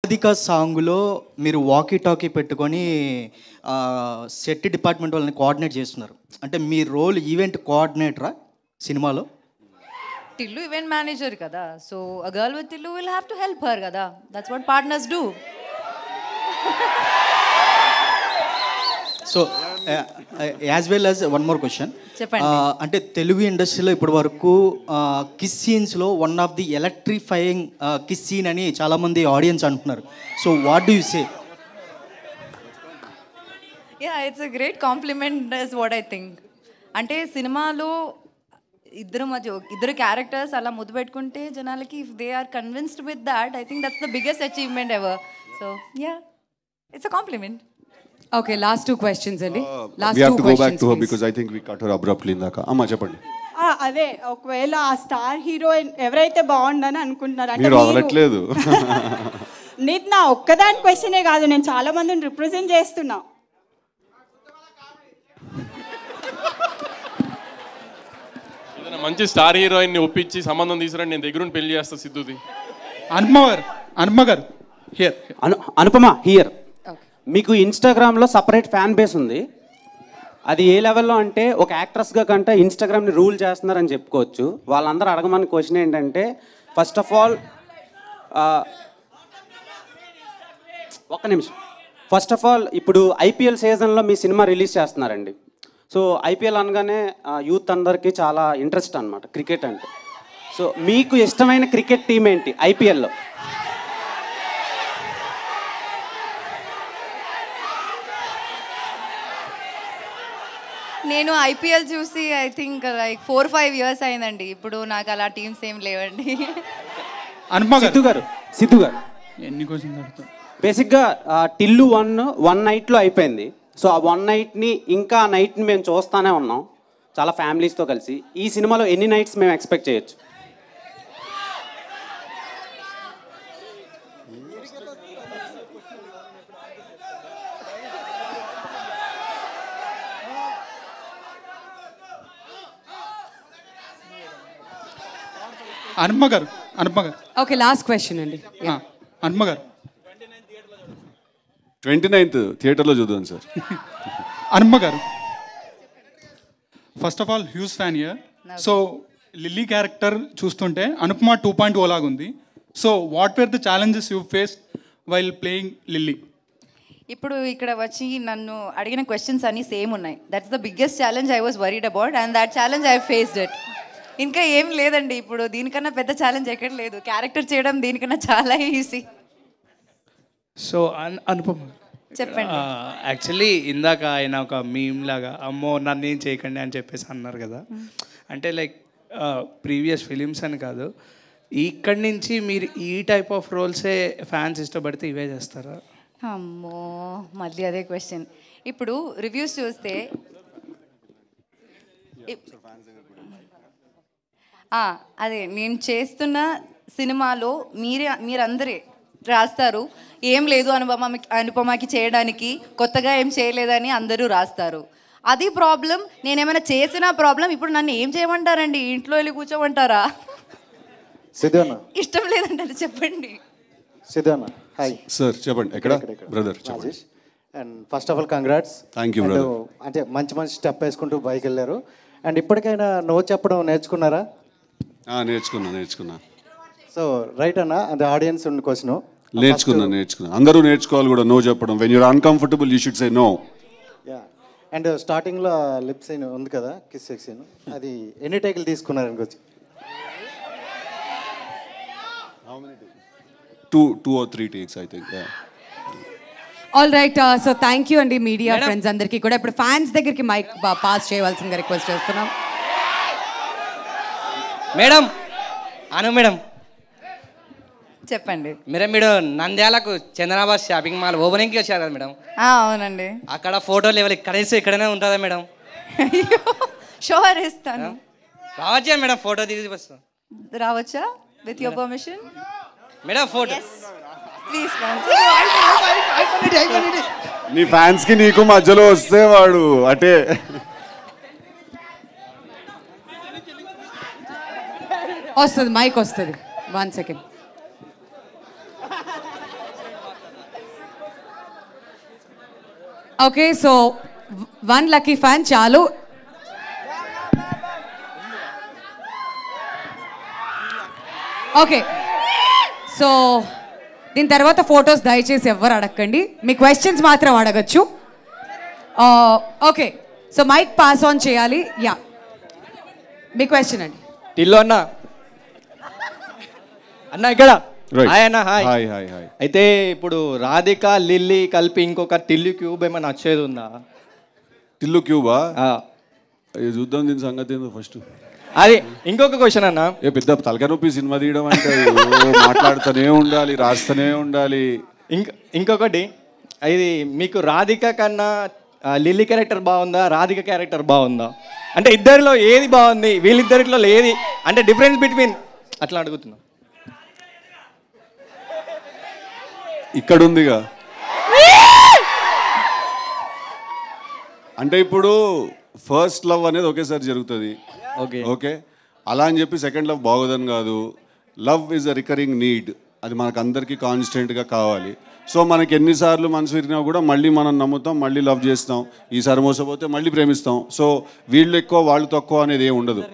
అధిక సాంగ్లో మీరు వాకీ టాకీ పెట్టుకొని సెట్ డిపార్ట్మెంట్ వాళ్ళని కోఆర్డినేట్ చేస్తున్నారు. అంటే మీ రోల్ ఈవెంట్ కోఆర్డినేటరా సినిమాలో? టిల్లు ఈవెంట్ మేనేజర్ కదా, so a girl with Tillu will have to help her కదా. That's what partners do. So as well as one more question, చెప్పండి. అంటే తెలుగు ఇండస్ట్రీలో ఇప్పటి వరకు కిస్ సీన్స్లో one of the electrifying kiss scene అని చాలామంది ఆడియన్స్ అంటున్నారు. So what do you say? Yeah, it's a great compliment is what I think. అంటే సినిమాలో ఇద్దరు క్యారెక్టర్స్ అలా ముద్దు పెట్టుకుంటే జనాలకి if they are convinced with that, I think that's the biggest achievement ever. So yeah, it's a compliment. Okay, last two questions అండి. We have to go back to her because I think we cut her abruptly ఇందాక. అమ్మా చెప్పండి. అదే ఒకవేళ ఆ star heroine ఎవరైతే బాగుండని అనుకుంటున్నారు అంటే మీరు వదలట్లేదు. నీది నా ఒక్కదాని క్వశ్చనే కాదు, నేను చాలా మందిని రిప్రజెంట్ చేస్తున్నా. ఏదైనా మంచి స్టార్ హీరోయిన్ ని ఒప్పించి సంబంధం తీసుకురండి, నేను దగ్గరుండి పెళ్లి చేస్తా సిద్ధుది. అనుపమ గారు హియర్. అనుపమ హియర్. మీకు ఇన్స్టాగ్రామ్లో సపరేట్ ఫ్యాన్ బేస్ ఉంది. అది ఏ లెవెల్లో అంటే ఒక యాక్ట్రెస్గా కంటే ఇన్స్టాగ్రామ్ని రూల్ చేస్తున్నారని చెప్పుకోవచ్చు. వాళ్ళందరూ అడగమని క్వశ్చన్ ఏంటంటే, ఫస్ట్ ఆఫ్ ఆల్ ఒక్క నిమిషం. ఫస్ట్ ఆఫ్ ఆల్ ఇప్పుడు ఐపీఎల్ సీజన్లో మీ సినిమా రిలీజ్ చేస్తున్నారండి. సో ఐపీఎల్ అనగానే యూత్ అందరికీ చాలా ఇంట్రెస్ట్ అనమాట క్రికెట్ అంటే. సో మీకు ఇష్టమైన క్రికెట్ టీం ఏంటి ఐపీఎల్లో? నేను ఐపీఎల్ చూసి ఐ థింక్ లైక్ 4-5 years అయిందండి. ఇప్పుడు నాకు అలా టీమ్స్ ఏం లేవండి. సిద్ధు గారు ఎన్ని క్వశ్చన్స్ అడుగుతారు? బేసిక్గా టిల్లు వన్ నైట్లో అయిపోయింది. సో ఆ వన్ నైట్ని ఇంకా నైట్ని మేము చూస్తూనే ఉన్నాం చాలా ఫ్యామిలీస్తో కలిసి. ఈ సినిమాలో ఎన్ని నైట్స్ మేము ఎక్స్పెక్ట్ చేయొచ్చు? అనుపమ గారు. ఓకే, లాస్ట్ క్వశ్చన్ అండి. అనుపమ గారు 29th థియేటర్లో చూద్దాం సార్. అనుపమ గారు, first of all huge fan year. So lily character చూస్తుంటే అనుపమ 2.0 లాగా ఉంది. So what where the challenges you face while playing lily? ఇప్పుడు ఇక్కడ వచ్చి నన్ను అడిగిన క్వశ్చన్స్ అన్నీ సేమ్ ఉన్నాయి. That's the biggest challenge I was worried about and that challenge I faced it. ఇంకా ఏం లేదండి, ఇప్పుడు దీనికన్నా పెద్ద ఛాలెంజ్ ఎక్కడ లేదు. క్యారెక్టర్ చేయడం దీనికన్నా చాలా ఈజీ. సో అనుపమ చెప్పండి. యాక్చువల్లీ ఇందాక ఆయన ఒక మీమ్ లాగా అమ్మో నన్ను ఏం చేయకండి అని చెప్పేసి అన్నారు కదా. అంటే లైక్ ప్రీవియస్ ఫిలిమ్స్ అని కాదు, ఇక్కడి నుంచి మీరు ఈ టైప్ ఆఫ్ రోల్సే ఫ్యాన్స్ ఇష్టపడితే ఇవే చేస్తారా? అమ్మో, మళ్ళీ అదే క్వశ్చన్. ఇప్పుడు రివ్యూస్ చూస్తే అదే నేను చేస్తున్న సినిమాలో మీరందరే రాస్తారు, ఏం లేదు అనుపమకి చేయడానికి, కొత్తగా ఏం చేయలేదని అందరూ రాస్తారు. అది ప్రాబ్లం. నేనేమైనా చేసిన ప్రాబ్లం. ఇప్పుడు నన్ను ఏం చేయమంటారండి? ఇంట్లో వెళ్ళి కూర్చోమంటారా? ఇష్టం లేదండి, అది చెప్పండి. హాయ్ సార్, చెప్పండి. ఎక్కడ brother? Rajesh. And first of all congrats. Thank you brother. అంటే మంచి స్టెప్ వేసుకుంటూ బైక్ వెళ్ళారు. అండ్ ఇప్పటికైనా నో చెప్పడం నేర్చుకున్నారా? నేర్చుకున్నా. సో రైట్ అన్న, అది ఆడియన్స్ ఉన్న క్వశ్చన్. నేర్చుకున్నా. అందరూ నేర్చుకోవాలి కూడా నో చెప్పడం. When you're uncomfortable you should say no. Yeah. And స్టార్టింగ్లో లిప్ సీన్ ఉంది కదా, కిస్ సెక్షన్, అది ఎన్ని టేకులు తీసుకున్నారు అనుకోవచ్చు? 2 or 3 takes I think. All right. So thank you అండి మీడియా ఫ్రెండ్స్ అందరికీ కూడా. ఇప్పుడు ఫ్యాన్స్ దగ్గరికి మైక్ పాస్ చేయవలసిందిగా రిక్వెస్ట్ చేస్తున్నాం. మేడం మేడం చెప్పండి. మీరు నంద్యాలకు చందనాబాద్ షాపింగ్ మాల్ ఓపెనింగ్కి వచ్చారు కదా మేడం? అవునండి. అక్కడ ఫోటో లెవెల్ ఇక్కడనే ఉంటుందా మేడం? షోర్ ఇస్తాను. రావచ్చా మేడం? ఫోటో దిగి వస్తాం. రావచ్చా? With your permission madam. Photo please. నీ ఫ్యాన్స్ కి నీకు మధ్యలో వస్తే వాడు అంటే వస్తుంది, మైక్ వస్తుంది. 1 second. Okay so 1 lucky fan చాలు. ఓకే సో దీని తర్వాత ఫొటోస్ దయచేసి ఎవ్వరు అడగండి, మీ క్వశ్చన్స్ మాత్రం అడగచ్చు. Okay so mic pass on చేయాలి. యా మీ క్వశ్చన్ అండి. టిల్లు అన్న అన్న ఇక్కడ Right. హాయ్ అన్న హాయ్ హాయ్ హాయ్ హాయ్. అయితే ఇప్పుడు రాధిక లిల్లీ కలిపి ఇంకొక టిల్లు క్యూబ్ ఏమైనా వచ్చేది ఉందా? టిల్లు క్యూబా? చూద్దాం దీని సంగతి ఏందో ఫస్ట్. అది ఇంకొక క్వశ్చన్ అన్న. పెద్ద తలకాయ నొప్పి సినిమా తీయడం అంటే మాట్లాడుతూనే ఉండాలి, రాస్తూనే ఉండాలి. ఇంకొకటి ఇది మీకు రాధిక కన్నా లిల్లీ క్యారెక్టర్ బాగుందా, రాధిక క్యారెక్టర్ బాగుందా? అంటే ఇద్దరిలో ఏది బాగుంది, వీళ్ళిద్దరిలో ఏది అంటే డిఫరెన్స్ బిట్వీన్ అట్లా అడుగుతున్నా. ఇక్కడ ఉందిగా. అంటే ఇప్పుడు ఫస్ట్ లవ్ అనేది ఒకేసారి జరుగుతుంది. ఓకే ఓకే అలా అని చెప్పి సెకండ్ లవ్ బాగోదని కాదు. Love is a recurring need, అది మనకు అందరికీ కాన్స్టెంట్గా కావాలి. సో మనకి ఎన్నిసార్లు మనసు విరిగినా కూడా మళ్ళీ మనం నమ్ముతాం, మళ్ళీ లవ్ చేస్తాం. ఈసారి మోసపోతే మళ్ళీ ప్రేమిస్తాం. సో వీళ్ళు ఎక్కువ వాళ్ళు తక్కువ అనేది ఏమి ఉండదు.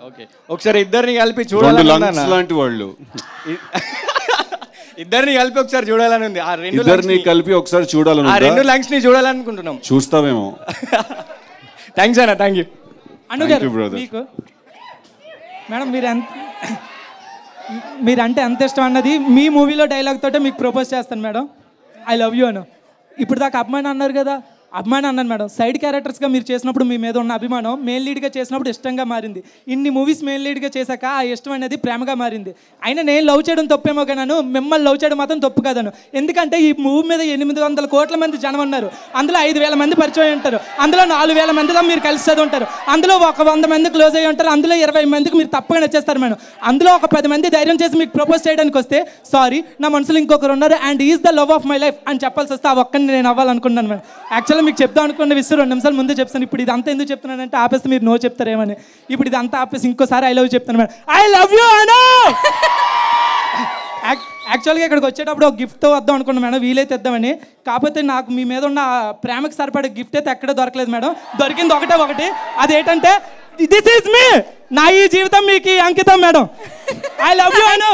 ఓకే ఒకసారి ఇద్దరిని కలిపి రెండు చూడాలి లంగ్స్ లాంటి వాళ్ళు, ఇద్దరిని కలిపి ఒకసారి చూడాలని ఉంది. ఆ ఇద్దరిని కలిపి ఒకసారి చూడాలని, ఆ రెండు లంగ్స్ ని చూడాలనుకుంటున్నాం. చూస్తామేమో. థ్యాంక్స్ అన్న, థ్యాంక్ యూ. అనుగారు మీకు మేడం మీరంటే ఎంత ఇష్టం అన్నది మీ మూవీలో డైలాగ్ తోటే మీకు ప్రపోజ్ చేస్తాను మేడం. ఐ లవ్ యూ అను. ఇప్పుడు దాకా అభిమానం అన్నారు కదా, అభిమానం అన్నాను మేడం. సైడ్ క్యారెక్టర్స్గా మీరు చేసినప్పుడు మీ మీద ఉన్న అభిమానం మెయిన్ లీడ్గా చేసినప్పుడు ఇష్టంగా మారింది. ఇన్ని మూవీస్ మెయిన్ లీడ్గా చేశాక ఆ ఇష్టం అనేది ప్రేమగా మారింది. అయినా నేను లవ్ చేయడం తప్పేమో కానీ మిమ్మల్ని లవ్ చేయడం మాత్రం తప్పు కాదను. ఎందుకంటే ఈ మూవీ మీద 800 కోట్ల మంది జనం ఉన్నారు. అందులో 5,000 మంది పరిచయం ఉంటారు. అందులో 4,000 మందితో మీరు కలిసి చదువుంటారు. అందులో ఒక 100 మంది క్లోజ్ అయ్యి ఉంటారు. అందులో 20 మందికి మీరు తప్పగా నచ్చేస్తారు మేడం. అందులో ఒక 10 మంది ధైర్యం చేసి మీకు ప్రపోజ్ చేయడానికి వస్తే సారీ నా మనసులో ఇంకొకరు ఉన్నారు and is the love of my life అని చెప్పాల్సి వస్తే ఆ ఒక్కరిని నేను అవ్వాలనుకున్నాను మేడం. యాక్చువల్గా మీకు చెప్తాను అనుకున్న విషయం 2 నిమిషాలు ముందే చెప్తాను. ఇప్పుడు ఇదంతా ఎందుకు చెప్తున్నానంటే ఆపేస్తే మీరు నో చెప్తారేమని. ఇప్పుడు ఇదంతా ఆపేసి ఇంకోసారి ఐ లవ్ చెప్తాను మేడం. ఐ లవ్ యూ అను. యాక్చువల్గా ఇక్కడికి వచ్చేటప్పుడు ఒక గిఫ్ట్ వద్దాం అనుకున్నాను మేడం, వీలైతే ఇద్దామని. కాకపోతే నాకు మీ మీద ఉన్న ప్రేమకు సరిపడే గిఫ్ట్ అయితే ఎక్కడే దొరకలేదు మేడం. దొరికింది ఒకటి, అదేంటంటే దిస్ ఈజ్ మీ, నా ఈ జీవితం మీకు అంకితం madam. I love you Anu.